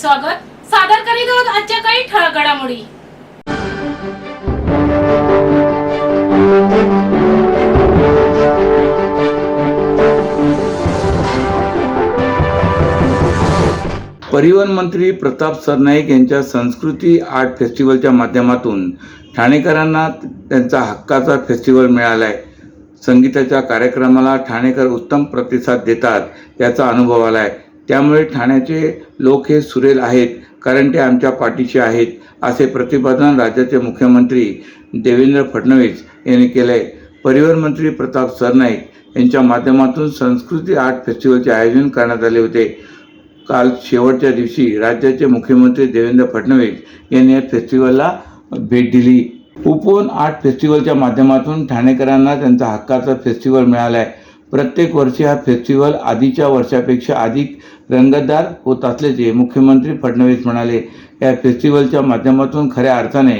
स्वागत. सादर करीत आहोत आजच्या काही ठळक घडामोडी. परिवहन मंत्री प्रताप सरनाईक यांच्या संस्कृती आर्ट फेस्टिवलच्या माध्यमातून ठाणेकरांना त्यांचा हक्काचा फेस्टिवल मिळाला आहे. संगीताच्या कार्यक्रमाला ठाणेकर उत्तम प्रतिसाद देतात याचा अनुभव आला आहे. त्यामुळे ठाण्याचे लोक हे सुरेल आहेत, कारण ते आमच्या पाठीशी आहेत, असे प्रतिपादन राज्याचे मुख्यमंत्री देवेंद्र फडणवीस यांनी केले आहे. परिवहन मंत्री प्रताप सरनाईक यांच्या माध्यमातून संस्कृती आर्ट फेस्टिवलचे आयोजन करण्यात आले होते. काल शेवटच्या दिवशी राज्याचे मुख्यमंत्री देवेंद्र फडणवीस यांनी या फेस्टिवलला भेट दिली. उपवन आर्ट फेस्टिवलच्या माध्यमातून ठाणेकरांना त्यांचा हक्काचा फेस्टिवल मिळाला आहे. प्रत्येक वर्षी हा फेस्टिवल आधीच्या वर्षापेक्षा अधिक रंगतदार होत असल्याचे मुख्यमंत्री फडणवीस म्हणाले. या फेस्टिवलच्या माध्यमातून खऱ्या अर्थाने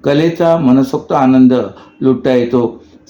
कलेचा मनसोक्त आनंद लुटता येतो.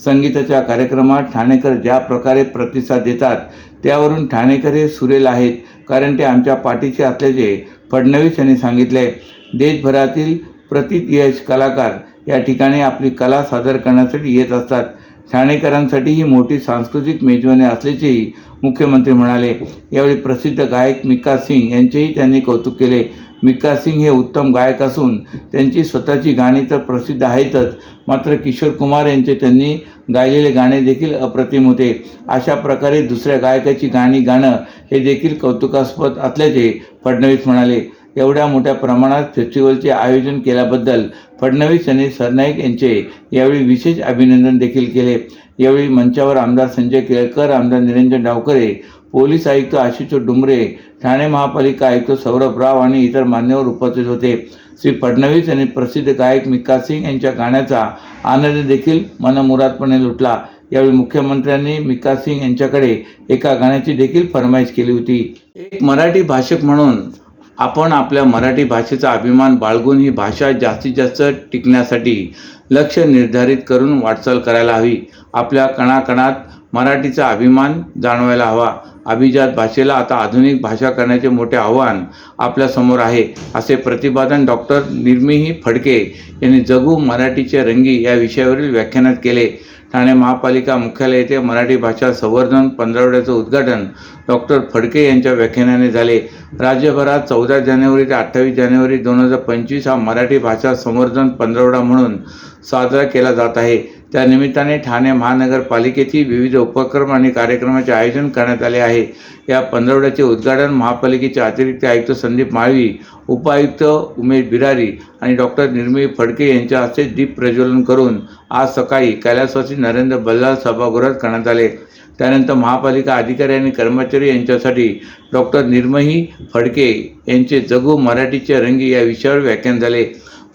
संगीताच्या कार्यक्रमात ठाणेकर ज्या प्रकारे प्रतिसाद देतात त्यावरून ठाणेकर हे सुरेल आहेत, कारण ते आमच्या पाठीशी असल्याचे फडणवीस यांनी सांगितले. देशभरातील प्रतियश कलाकार या ठिकाणी आपली कला सादर करण्यासाठी येत असतात. ठाणेकरांसाठी ही मोठी सांस्कृतिक मेजवानी असल्याचेही मुख्यमंत्री म्हणाले. यावेळी प्रसिद्ध गायक मिक्का सिंग यांचेही त्यांनी कौतुक केले. मिक्का सिंग हे उत्तम गायक असून त्यांची स्वतःची गाणी तर प्रसिद्ध आहेतच, मात्र किशोर कुमार यांचे त्यांनी गायलेले गाणे देखील अप्रतिम होते. अशा प्रकारे दुसऱ्या गायकाची गाणी गाणं हे देखील कौतुकास्पद असल्याचे फडणवीस म्हणाले. एवढ्या मोठ्या प्रमाणात फेस्टिवलचे आयोजन केल्याबद्दल फडणवीस यांनी सरनाईक यांचे यावेळी विशेष अभिनंदन देखील केले. यावेळी मंचावर आमदार संजय केळकर, आमदार निरंजन डावखरे, पोलीस आयुक्त आशुतोष डुमरे, ठाणे महापालिका आयुक्त सौरभ राव आणि इतर मान्यवर उपस्थित होते. श्री फडणवीस यांनी प्रसिद्ध गायक मिक्का सिंग यांच्या गाण्याचा आनंद देखील मनमुरादपणे लुटला. यावेळी मुख्यमंत्र्यांनी मिक्का सिंग यांच्याकडे एका गाण्याची देखील फरमाईश केली होती. एक मराठी भाषक म्हणून आपण आपल्या मराठी भाषेचा अभिमान बाळगून ही भाषा जास्तीत जास्त टिकण्यासाठी लक्ष्य निर्धारित करून वाटचाल करायला हवी. आपल्या कणाकणात मराठीचा अभिमान जाणवायला हवा. अभिजात भाषेला आता आधुनिक भाषा करण्याचे मोठे आव्हान आपल्यासमोर आहे, असे प्रतिपादन डॉक्टर निर्मिही फडके यांनी जगू मराठीचे रंगी या विषयावरील व्याख्यानात केले. ठाणे महापालिका मुख्यालय येथे मराठी भाषा संवर्धन पंधरवड्याचं उद्घाटन डॉक्टर फडके यांच्या व्याख्यानाने झाले. राज्यभरात 14 जानेवारी ते 28 जानेवारी 2025 हा मराठी भाषा संवर्धन पंधरवडा म्हणून साजरा केला जात आहे. त्यानिमित्ताने ठाणे महानगरपालिकेची विविध उपक्रम आणि कार्यक्रमाचे आयोजन करण्यात आले आहे. या पंधरवड्याचे उद्घाटन महापालिकेचे अतिरिक्त आयुक्त संदीप माळवी, उपायुक्त उमेश बिरारी आणि डॉक्टर निर्मिही फडके यांच्या हस्ते दीप प्रज्वलन करून आज सकाळी कैलासवासी नरेंद्र बल्लाळ सभागृहात करण्यात आले. त्यानंतर महापालिका अधिकारी आणि कर्मचारी यांच्यासाठी डॉक्टर निर्मिही फडके यांचे जगू मराठीचे रंगी या विषयावर व्याख्यान झाले.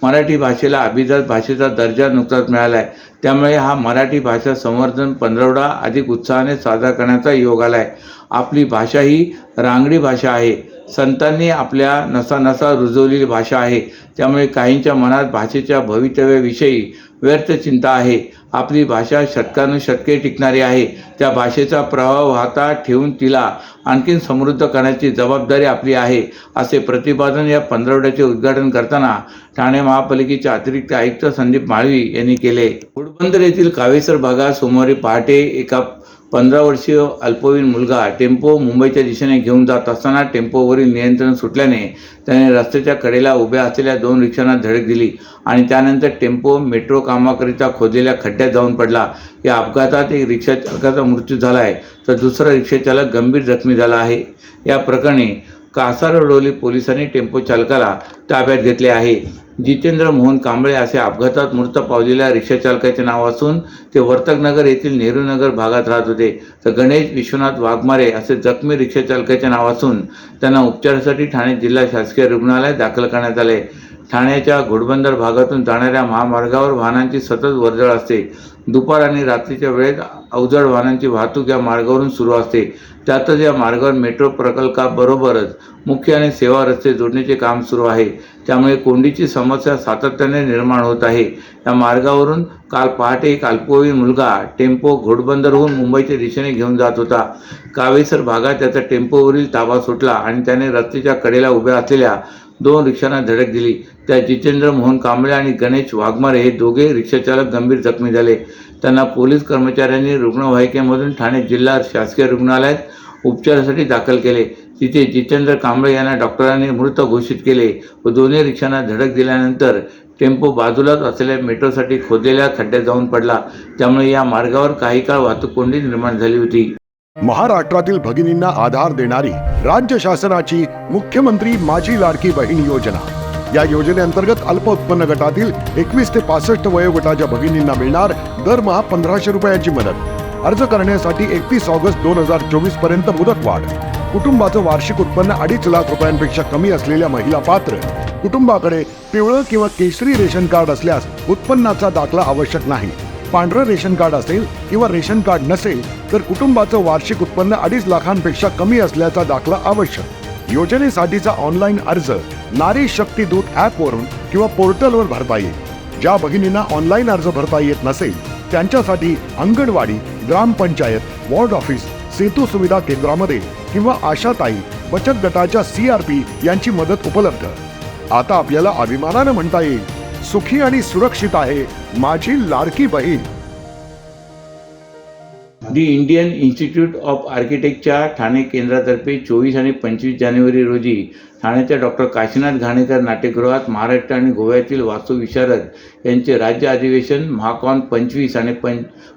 मराठी भाषेला अभिजात भाषेचा दर्जा नुकताच मिळाला आहे, त्यामुळे हा मराठी भाषा संवर्धन पंधरवडा अधिक उत्साहाने साजरा करण्याचा योग आला आहे. आपली भाषा ही रांगडी भाषा आहे. संतांनी आपल्या नसानसा रुजवलेली भाषा आहे. त्यामुळे काहींच्या मनात भाषेच्या भवितव्याविषयी व्यर्थ चिंता आहे. आपली भाषा शतकानुशतके टिकणारी आहे. त्या भाषेचा प्रभाव वाहता ठेवून तिला आणखीन समृद्ध करण्याची जबाबदारी आपली आहे, असे प्रतिपादन या पंधरवड्याचे उद्घाटन करताना ठाणे महापालिकेचे अतिरिक्त आयुक्त संदीप माळवी यांनी केले. घोडबंदर येथील कावेसर भागात सोमवारी पहाटे एका 15 वर्षीय अल्पवयीन मुलगा टेम्पो मुंबईच्या दिशेने घेऊन जात असताना टेम्पोवरील नियंत्रण सुटल्याने त्याने रस्त्याच्या कडेला उभ्या असलेल्या 2 रिक्षांना धडक दिली आणि त्यानंतर टेम्पो मेट्रो कामाकरिता खोदलेल्या खड्ड्यात जाऊन पडला. या अपघातात एक रिक्षाचालकाचा मृत्यू झाला आहे, तर दुसरा रिक्षाचालक गंभीर जखमी झाला आहे. या प्रकरणी कासारवडोली पोलिसांनी टेम्पो चालकाला ताब्यात घेतले आहे. जितेंद्र मोहन कांबळे असे अपघातात मृत पावलेल्या रिक्षाचालकाचे नाव असून ते वर्तकनगर येथील नेहरूनगर भागात राहत होते. तर गणेश विश्वनाथ वाघमारे असे जखमी रिक्षाचालकाचे नाव असून त्यांना उपचारासाठी ठाणे जिल्हा शासकीय रुग्णालयात दाखल करण्यात आले. ठाण्याच्या घोडबंदर भागातून जाणाऱ्या महामार्गावर वाहनांची सतत वर्दळ असते. दुपार आणि रात्रीच्या वेळेत अवजड वाहनांची वाहतूक या मार्गावरून सुरू असते. त्यातच या मार्गावर मेट्रो प्रकल्पाबरोबरच मुख्य आणि सेवा रस्ते जोडण्याचे काम सुरू आहे. त्यामुळे कोंडीची समस्या सातत्याने निर्माण होत आहे. या मार्गावरून काल पहाटे एक अल्पवयीन मुलगा टेम्पो घोडबंदरहून मुंबईच्या दिशेने घेऊन जात होता. कावेसर भागात त्याचा टेम्पोवरील ताबा सुटला आणि त्याने रस्त्याच्या कडेला उभ्या असलेल्या 2 रिक्षांना धडक दिली. त्यात जितेंद्र मोहन कांबळे आणि गणेश वाघमारे हे दोघे रिक्षाचालक गंभीर जखमी झाले. त्यांना पोलीस कर्मचाऱ्यांनी रुग्णवाहिकेमधून ठाणे जिल्हा शासकीय रुग्णालयात उपचारासाठी दाखल केले. तिथे जितेंद्र कांबळे यांना डॉक्टरांनी मृत घोषित केले व दोन्ही रिक्षांना धडक दिल्यानंतर टेम्पो बाजूलाच असलेल्या मेट्रोसाठी खोदलेल्या खड्ड्यात जाऊन पडला. त्यामुळे या मार्गावर काही काळ वाहतूक कोंडी निर्माण झाली होती. महाराष्ट्रातील भगिनींना आधार देणारी राज्य शासनाची मुख्यमंत्री माझी लाडकी बहीण योजना. या योजनेअंतर्गत अल्प उत्पन्न गटातील 21 ते 65 वयोगटाच्या भगिनींना मिळणार दरमहा 1500 रुपयांची मदत. अर्ज करण्यासाठी 31 ऑगस्ट 2024 पर्यंत मुदतवाढ. कुटुंबाचं वार्षिक उत्पन्न 2.5 लाख रुपयांपेक्षा कमी असलेल्या महिला पात्र. कुटुंबाकडे पिवळं किंवा केशरी रेशन कार्ड असल्यास उत्पन्नाचा दाखला आवश्यक नाही. पांढरं रेशन कार्ड असेल किंवा रेशन कार्ड नसेल तर कुटुंबाचं वार्षिक उत्पन्न 2.5 लाखांपेक्षा कमी असल्याचा दाखला आवश्यक. योजनेसाठीचा ऑनलाईन अर्ज नारी शक्ती दूत ॲपवरून किंवा पोर्टलवर भरता येईल. ज्या भगिनींना ऑनलाईन अर्ज भरता येत नसेल त्यांच्यासाठी अंगणवाडी, ग्रामपंचायत, वॉर्ड ऑफिस, सेतू सुविधा केंद्रामध्ये किंवा आशाताई बचत गटाच्या CRP यांची मदत उपलब्ध. आता आपल्याला अभिमानानं म्हणता येईल, सुखी आणि सुरक्षित आहे माझी लाडकी बहीण. दी इंडियन इन्स्टिट्यूट ऑफ आर्किटेक्टच्या ठाणे केंद्रातर्फे 24 आणि 25 जानेवारी रोजी ठाण्याच्या डॉक्टर काशीनाथ घाणेकर नाट्यगृहात महाराष्ट्र आणि गोव्यातील वास्तुविशारद यांचे राज्य अधिवेशन महाकॉन 25 आणि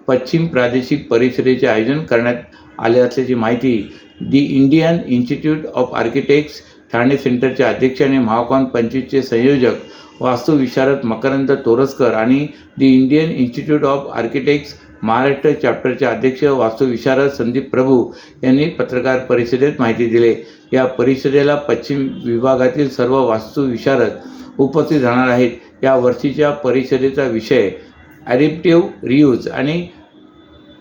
पश्चिम प्रादेशिक परिषदेचे आयोजन करण्यात आले असल्याची माहिती the Indian Institute of Architects Thane सेंटरचे अध्यक्ष आणि महाकॉन 25चे संयोजक वास्तुविशारद मकरंद तोरसकर आणि the Indian Institute of Architects Maharashtra चॅप्टरचे अध्यक्ष वास्तुविशारद संदीप प्रभू यांनी पत्रकार परिषदेत माहिती दिली. या परिषदेला पश्चिम विभागातील सर्व वास्तुविशारद उपस्थित राहणार आहेत. या वर्षीच्या परिषदेचा विषय ॲडिप्टिव्ह रियूज आणि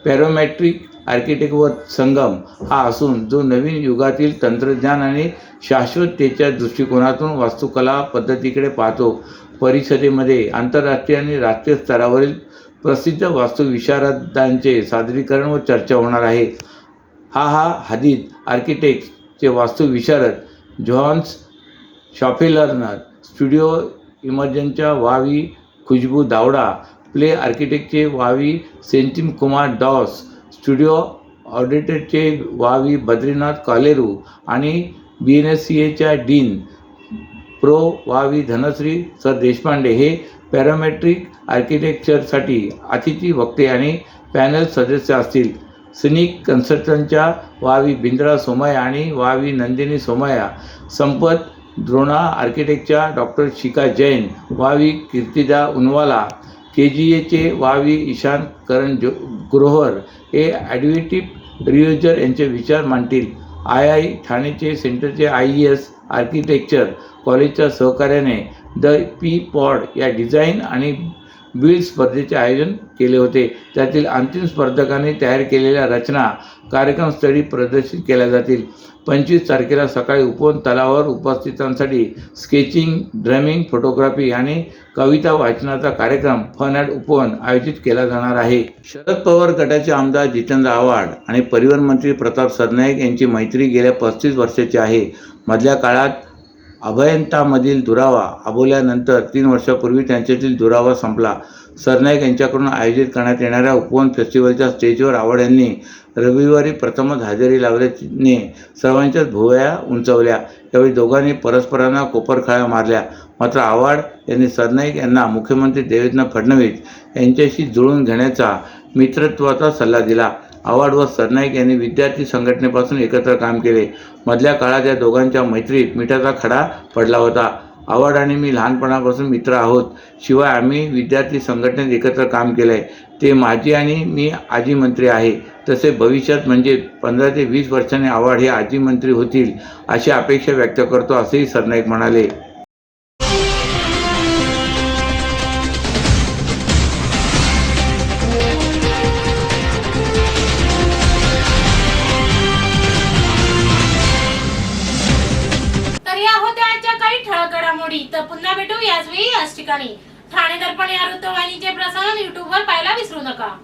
पॅरामेट्रिक आर्किटेक्टवर संगम हा असून जो नवीन युगातील तंत्रज्ञान आणि शाश्वततेच्या दृष्टिकोनातून वास्तुकला पद्धतीकडे पाहतो. परिषदेमध्ये आंतरराष्ट्रीय आणि राष्ट्रीय स्तरावरील प्रसिद्ध वास्तुविशारदांचे सादरीकरण व चर्चा होणार आहे. हदीद आर्किटेक्टचे वास्तुविशारद जॉन्स शॉफेलरनर, स्टुडिओ इमर्जनच्या वावी खुशबू दावडा, प्ले आर्किटेक्टचे वावी सेंटिम कुमार डॉस, स्टुडिओ ऑडिटेडचे वावी बद्रीनाथ कालेरू आणि BNSCAच्या डीन प्रो वावी धनश्री सर देशपांडे हे पॅरामेट्रिक आर्किटेक्चरसाठी अतिथी वक्ते आणि पॅनल सदस्य असतील. सिनिक कन्सल्टंटच्या वावी बिंद्रा सोमय्या आणि वावी नंदिनी सोमय्या, संपत द्रोणा आर्किटेक्टच्या डॉक्टर शिखा जैन, वावी कीर्तिदा उनवाला, KGAचे वावी ईशान करण ग्रोव्हर हे ॲडिटिव्ह रियूजर यांचे विचार मांडतील. ठाणेचे सेंटरचे IES आर्किटेक्चर कॉलेजच्या सहकार्याने द पॉड या डिझाईन आणि बिल्ड स्पर्धेचे आयोजन केले होते. त्यातील अंतिम स्पर्धकांनी तयार केलेल्या रचना कार्यक्रमस्थळी प्रदर्शित केल्या जातील. 25 तारखेला सकाळी उपवन तलावावर उपस्थितांसाठी स्केचिंग, ड्रॅमिंग, फोटोग्राफी आणि कविता वाचनाचा कार्यक्रम फन ॲट उपवन आयोजित केला जाणार आहे. शरद पवार गटाचे आमदार जितेंद्र आव्हाड आणि परिवहन मंत्री प्रताप सरनाईक यांची मैत्री गेल्या 35 वर्षाची आहे. मधल्या काळात अभयंतामधील दुरावा अबोल्यानंतर 3 वर्षापूर्वी त्यांच्यातील दुरावा संपला. सरनाईक यांच्याकडून आयोजित करण्यात येणाऱ्या उपवन फेस्टिवलच्या स्टेजवर आव्हाड यांनी रविवारी प्रथमच हजेरी लावल्याने सर्वांच्याच भुवया उंचावल्या. यावेळी दोघांनी परस्परांना कोपरखळ्या मारल्या. मात्र आव्हाड यांनी सरनाईक यांना मुख्यमंत्री देवेंद्र फडणवीस यांच्याशी जुळून घेण्याचा मित्रत्वाचा सल्ला दिला. आव्हाड व सरनाईक यांनी विद्यार्थी संघटनेपासून एकत्र काम केले. मधल्या काळात या दोघांच्या मैत्रीत मिठाचा खडा पडला होता. आव्हाड आणि मी लहानपणापासून मित्र आहोत. शिवाय आम्ही विद्यार्थी संघटनेत एकत्र काम केलं आहे. ते माजी आणि मी आजी मंत्री आहे. तसे भविष्यात म्हणजे 15 ते 20 वर्षांनी आव्हाड हे आजी मंत्री होतील अशी अपेक्षा व्यक्त करतो, असेही सरनाईक म्हणाले. तर या होत्या आजच्या काही ठळक घडामोडी. तर पुन्हा भेटू याच वेळी याच ठिकाणी. ठाणे दर्पण या वृत्तवाहिनीचे प्रसारण YouTube वर पाहायला विसरू नका.